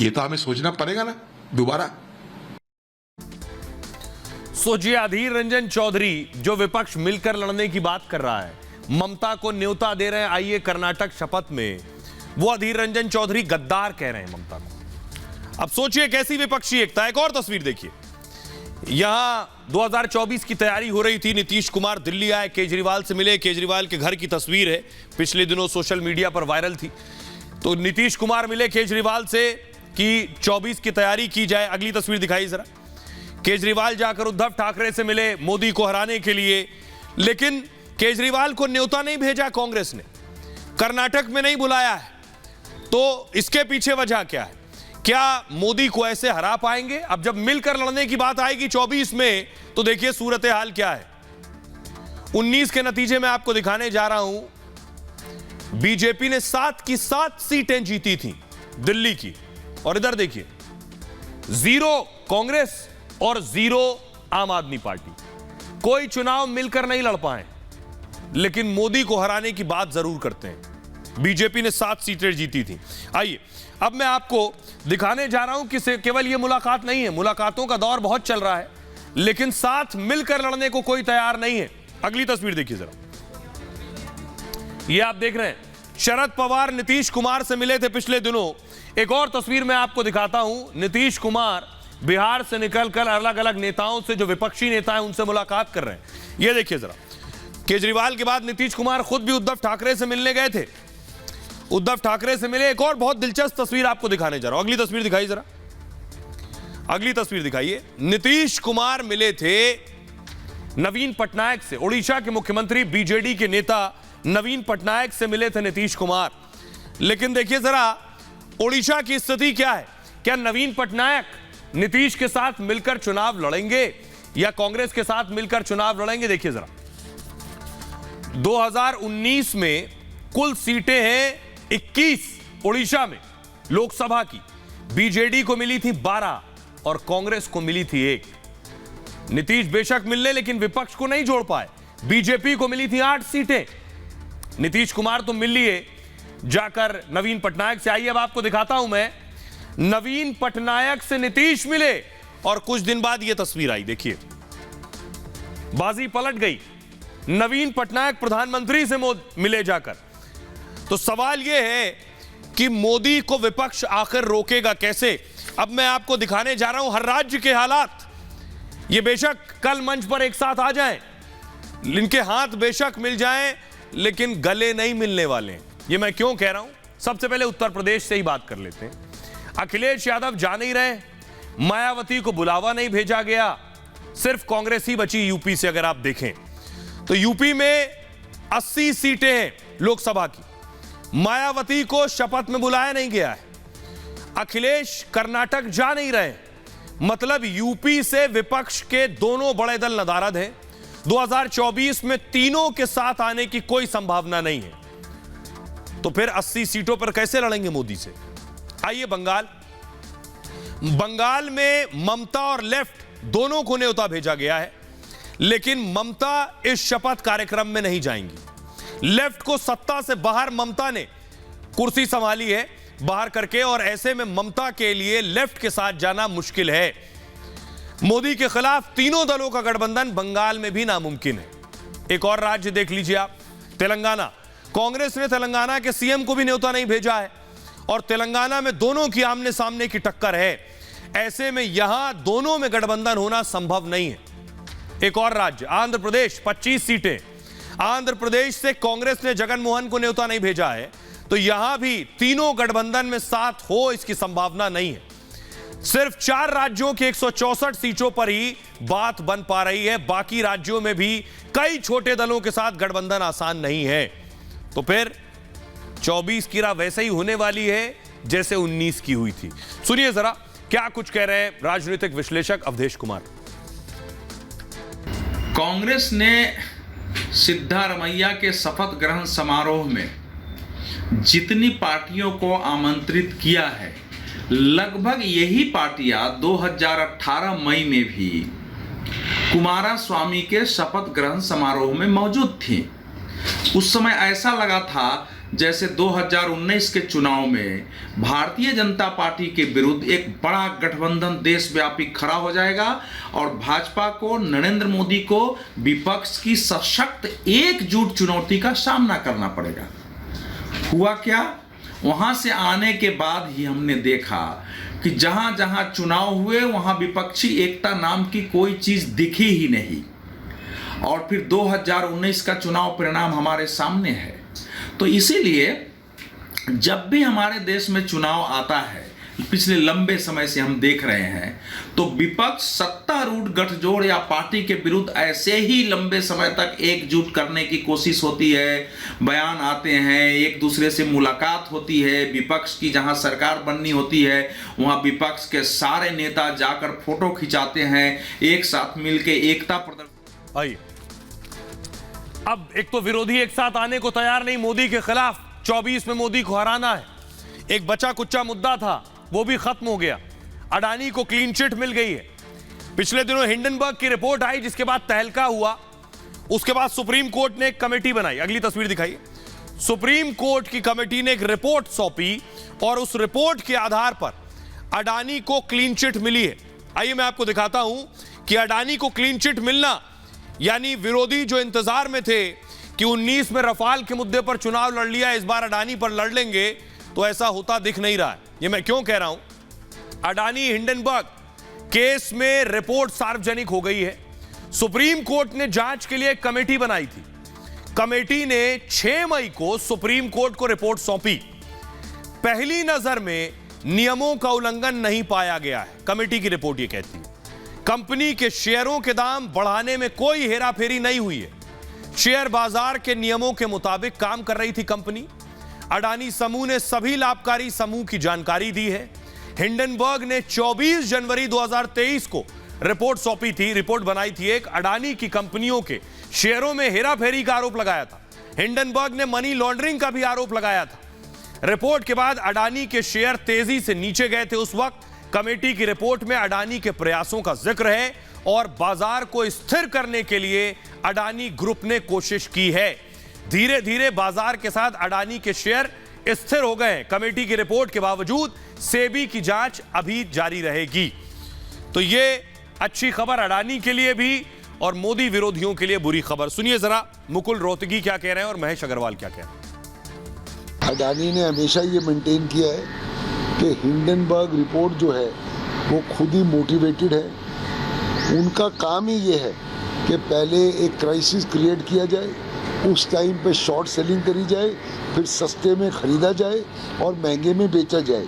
ये तो हमें सोचना पड़ेगा ना दोबारा। सोचिए, अधीर रंजन चौधरी जो विपक्ष मिलकर लड़ने की बात कर रहा है, ममता को न्योता दे रहे हैं आइए कर्नाटक शपथ में, वो अधीर रंजन चौधरी गद्दार कह रहे हैं ममता को। अब सोचिए कैसी विपक्षी एकता। एक और तस्वीर देखिए। यहां 2024 की तैयारी हो रही थी। नीतीश कुमार दिल्ली आए, केजरीवाल से मिले। केजरीवाल के घर की तस्वीर है, पिछले दिनों सोशल मीडिया पर वायरल थी। तो नीतीश कुमार मिले केजरीवाल से कि 24 की तैयारी की जाए। अगली तस्वीर दिखाई जरा। केजरीवाल जाकर उद्धव ठाकरे से मिले मोदी को हराने के लिए, लेकिन केजरीवाल को न्योता नहीं भेजा कांग्रेस ने, कर्नाटक में नहीं बुलाया है। तो इसके पीछे वजह क्या है? क्या मोदी को ऐसे हरा पाएंगे? अब जब मिलकर लड़ने की बात आएगी 24 में, तो देखिए सूरत हाल क्या है। 19 के नतीजे में आपको दिखाने जा रहा हूं। बीजेपी ने 7 की 7 सीटें जीती थी दिल्ली की, और इधर देखिए 0 कांग्रेस और 0 आम आदमी पार्टी। कोई चुनाव मिलकर नहीं लड़ पाए, लेकिन मोदी को हराने की बात जरूर करते हैं। बीजेपी ने 7 सीटें जीती थी। आइए अब मैं आपको दिखाने जा रहा हूं कि केवल यह मुलाकात नहीं है, मुलाकातों का दौर बहुत चल रहा है, लेकिन साथ मिलकर लड़ने को कोई तैयार नहीं है। अगली तस्वीर देखिए जरा। ये आप देख रहे हैं, शरद पवार नीतीश कुमार से मिले थे पिछले दिनों। एक और तस्वीर मैं आपको दिखाता हूं। नीतीश कुमार बिहार से निकलकर अलग अलग नेताओं से, जो विपक्षी नेता हैं, उनसे मुलाकात कर रहे हैं। ये देखिए जरा। केजरीवाल के बाद नीतीश कुमार खुद भी उद्धव ठाकरे से मिलने गए थे, उद्धव ठाकरे से मिले। एक और बहुत दिलचस्प तस्वीर आपको दिखाने जा रहा हूं। अगली तस्वीर दिखाई जरा। अगली तस्वीर दिखाइए। नीतीश कुमार मिले थे नवीन पटनायक से, ओडिशा के मुख्यमंत्री बीजेडी के नेता नवीन पटनायक से मिले थे नीतीश कुमार। लेकिन देखिए जरा ओडिशा की स्थिति क्या है। क्या नवीन पटनायक नीतीश के साथ मिलकर चुनाव लड़ेंगे या कांग्रेस के साथ मिलकर चुनाव लड़ेंगे? देखिए जरा, 2019 में कुल सीटें हैं 21 ओडिशा में लोकसभा की। बीजेडी को मिली थी 12 और कांग्रेस को मिली थी 1। नीतीश बेशक मिलने लेकिन विपक्ष को नहीं जोड़ पाए। बीजेपी को मिली थी 8 सीटें। नीतीश कुमार तो मिल लिए जाकर नवीन पटनायक से। आइए अब आपको दिखाता हूं मैं, नवीन पटनायक से नीतीश मिले और कुछ दिन बाद यह तस्वीर आई। देखिए, बाजी पलट गई। नवीन पटनायक प्रधानमंत्री से मिले जाकर। तो सवाल यह है कि मोदी को विपक्ष आखिर रोकेगा कैसे? अब मैं आपको दिखाने जा रहा हूं हर राज्य के हालात। ये बेशक कल मंच पर एक साथ आ जाएं, इनके हाथ बेशक मिल जाएं, लेकिन गले नहीं मिलने वाले हैं। ये मैं क्यों कह रहा हूं? सबसे पहले उत्तर प्रदेश से ही बात कर लेते हैं। अखिलेश यादव जा नहीं रहे, मायावती को बुलावा नहीं भेजा गया, सिर्फ कांग्रेस ही बची यूपी से। अगर आप देखें तो यूपी में 80 सीटें हैं लोकसभा की, मायावती को शपथ में बुलाया नहीं गया है। अखिलेश कर्नाटक जा नहीं रहे, मतलब यूपी से विपक्ष के दोनों बड़े दल नदारद हैं। 2024 में तीनों के साथ आने की कोई संभावना नहीं है। तो फिर 80 सीटों पर कैसे लड़ेंगे मोदी से? आइए बंगाल में ममता और लेफ्ट दोनों को न्योता भेजा गया है, लेकिन ममता इस शपथ कार्यक्रम में नहीं जाएंगी। लेफ्ट को सत्ता से बाहर ममता ने कुर्सी संभाली है बाहर करके, और ऐसे में ममता के लिए लेफ्ट के साथ जाना मुश्किल है। मोदी के खिलाफ तीनों दलों का गठबंधन बंगाल में भी नामुमकिन है। एक और राज्य देख लीजिए आप, तेलंगाना। कांग्रेस ने तेलंगाना के सीएम को भी न्योता नहीं भेजा है, और तेलंगाना में दोनों की आमने सामने की टक्कर है। ऐसे में यहां दोनों में गठबंधन होना संभव नहीं है। एक और राज्य आंध्र प्रदेश, 25 सीटें। आंध्र प्रदेश से कांग्रेस ने जगन मोहन को न्योता नहीं भेजा है, तो यहां भी तीनों गठबंधन में साथ हो इसकी संभावना नहीं है। सिर्फ 4 राज्यों की 164 सीटों पर ही बात बन पा रही है। बाकी राज्यों में भी कई छोटे दलों के साथ गठबंधन आसान नहीं है। तो फिर 24 की राह वैसे ही होने वाली है जैसे 19 की हुई थी। सुनिए जरा क्या कुछ कह रहे हैं राजनीतिक विश्लेषक अवधेश कुमार। कांग्रेस ने सिद्धारमैया के शपथ ग्रहण समारोह में जितनी पार्टियों को आमंत्रित किया है, लगभग यही पार्टियां 2018 मई में भी कुमारस्वामी के शपथ ग्रहण समारोह में मौजूद थी। उस समय ऐसा लगा था जैसे 2019 के चुनाव में भारतीय जनता पार्टी के विरुद्ध एक बड़ा गठबंधन देशव्यापी खड़ा हो जाएगा और भाजपा को, नरेंद्र मोदी को विपक्ष की सशक्त एकजुट चुनौती का सामना करना पड़ेगा। हुआ क्या? वहां से आने के बाद ही हमने देखा कि जहां जहां चुनाव हुए वहां विपक्षी एकता नाम की कोई चीज दिखी ही नहीं। और फिर 2019 का चुनाव परिणाम हमारे सामने है। तो इसीलिए जब भी हमारे देश में चुनाव आता है, पिछले लंबे समय से हम देख रहे हैं, तो विपक्ष सत्तारूढ़ गठजोड़ या पार्टी के विरुद्ध ऐसे ही लंबे समय तक एकजुट करने की कोशिश होती है। बयान आते हैं, एक दूसरे से मुलाकात होती है। विपक्ष की जहां सरकार बननी होती है वहां विपक्ष के सारे नेता जाकर फोटो खिंचाते हैं, एक साथ मिलकर एकता प्रदर्शन। आइए, अब एक तो विरोधी एक साथ आने को तैयार नहीं मोदी के खिलाफ। 24 में मोदी को हराना है। एक बचा कुच्चा मुद्दा था, वो भी खत्म हो गया। अडानी को क्लीन चिट मिल गई है। पिछले दिनों हिंडनबर्ग की रिपोर्ट आई, जिसके बाद तहलका हुआ। उसके बाद सुप्रीम कोर्ट ने एक कमेटी बनाई। अगली तस्वीर दिखाइए। सुप्रीम कोर्ट की कमेटी ने एक रिपोर्ट सौंपी और उस रिपोर्ट के आधार पर अडानी को क्लीन चिट मिली है। आइए मैं आपको दिखाता हूं कि अडानी को क्लीन चिट मिलना, यानी विरोधी जो इंतजार में थे कि 19 में रफाल के मुद्दे पर चुनाव लड़ लिया, इस बार अडानी पर लड़ लेंगे, तो ऐसा होता दिख नहीं रहा है। ये मैं क्यों कह रहा हूं? अडानी हिंडनबर्ग केस में रिपोर्ट सार्वजनिक हो गई है। सुप्रीम कोर्ट ने जांच के लिए एक कमेटी बनाई थी। कमेटी ने 6 मई को सुप्रीम कोर्ट को रिपोर्ट सौंपी। पहली नजर में नियमों का उल्लंघन नहीं पाया गया है, कमेटी की रिपोर्ट ये कहती है। कंपनी के शेयरों के दाम बढ़ाने में कोई हेराफेरी नहीं हुई है। शेयर बाजार के नियमों के मुताबिक काम कर रही थी कंपनी। अडानी समूह ने सभी लाभकारी समूह की जानकारी दी है। हिंडनबर्ग ने 24 जनवरी 2023 को रिपोर्ट सौंपी थी, रिपोर्ट बनाई थी एक। अडानी की कंपनियों के शेयरों में हेराफेरी का आरोप लगाया था। हिंडनबर्ग ने मनी लॉन्ड्रिंग का भी आरोप लगाया था। रिपोर्ट के बाद अडानी के शेयर तेजी से नीचे गए थे। उस वक्त कमेटी की रिपोर्ट में अडानी के प्रयासों का जिक्र है और बाजार को स्थिर करने के लिए अडानी ग्रुप ने कोशिश की है। धीरे धीरे बाजार के साथ अडानी के शेयर स्थिर हो गए हैं। कमेटी की रिपोर्ट के बावजूद सेबी की जांच अभी जारी रहेगी। तो यह अच्छी खबर अडानी के लिए भी और मोदी विरोधियों के लिए बुरी खबर। सुनिए जरा मुकुल रोहतगी क्या कह रहे हैं और महेश अग्रवाल क्या कह रहे हैं। अडानी ने हमेशा ये मेंटेन किया है कि हिंडनबर्ग रिपोर्ट जो है वो खुद ही मोटिवेटेड है। उनका काम ही ये है कि पहले एक क्राइसिस क्रिएट किया जाए, उस टाइम पे शॉर्ट सेलिंग करी जाए, फिर सस्ते में खरीदा जाए और महंगे में बेचा जाए।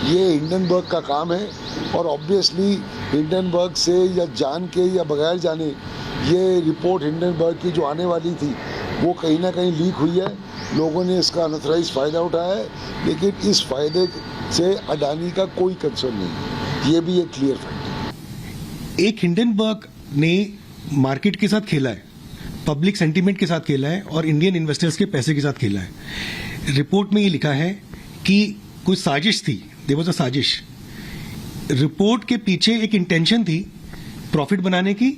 ये हिंडनबर्ग का काम है और ऑब्वियसली हिंडनबर्ग से या जान के या बगैर जाने ये रिपोर्ट हिंडनबर्ग की जो आने वाली थी वो कहीं ना कहीं लीक हुई है। लोगों ने इसका अनऑथराइज्ड फ़ायदा उठाया है, लेकिन इस फायदे से अडानी का कोई कंसर्न नहीं है। ये भी एक क्लियर फैक्ट है। एक हिंडनबर्ग ने मार्केट के साथ खेला है, पब्लिक सेंटीमेंट के साथ खेला है और इंडियन इन्वेस्टर्स के पैसे के साथ खेला है। रिपोर्ट में ये लिखा है कि कोई साजिश थी, देयर वाज अ साजिश। रिपोर्ट के पीछे एक इंटेंशन थी प्रॉफिट बनाने की,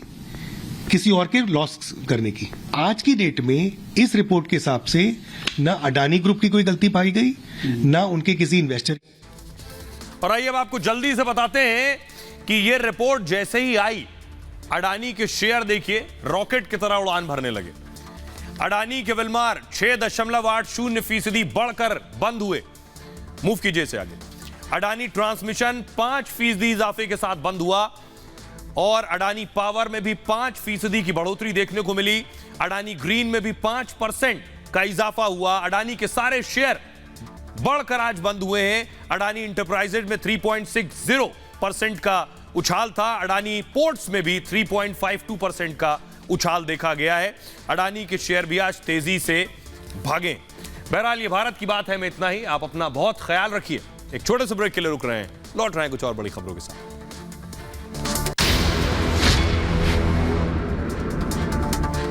किसी और के लॉस करने की। आज की डेट में इस रिपोर्ट के हिसाब से ना अडानी ग्रुप की कोई गलती पाई गई, ना उनके किसी इन्वेस्टर। और आइए अब आपको जल्दी से बताते हैं कि यह रिपोर्ट जैसे ही आई, अडानी के शेयर देखिए रॉकेट की तरह उड़ान भरने लगे। अडानी के विलमार 6.80% बढ़कर बंद हुए। मूव कीजिए से आगे। अडानी ट्रांसमिशन 5% इजाफे के साथ बंद हुआ और अडानी पावर में भी 5% की बढ़ोतरी देखने को मिली। अडानी ग्रीन में भी 5% का इजाफा हुआ। अडानी के सारे शेयर बढ़कर आज बंद हुए हैं। अडानी इंटरप्राइजेज में 3.60% का उछाल था। अडानी पोर्ट्स में भी 3.52% का उछाल देखा गया है। अडानी के शेयर भी आज तेजी से भागे। बहरहाल ये भारत की बात है में इतना ही। आप अपना बहुत ख्याल रखिए। एक छोटे से ब्रेक के लिए रुक रहे हैं, लौट रहे हैं कुछ और बड़ी खबरों के साथ।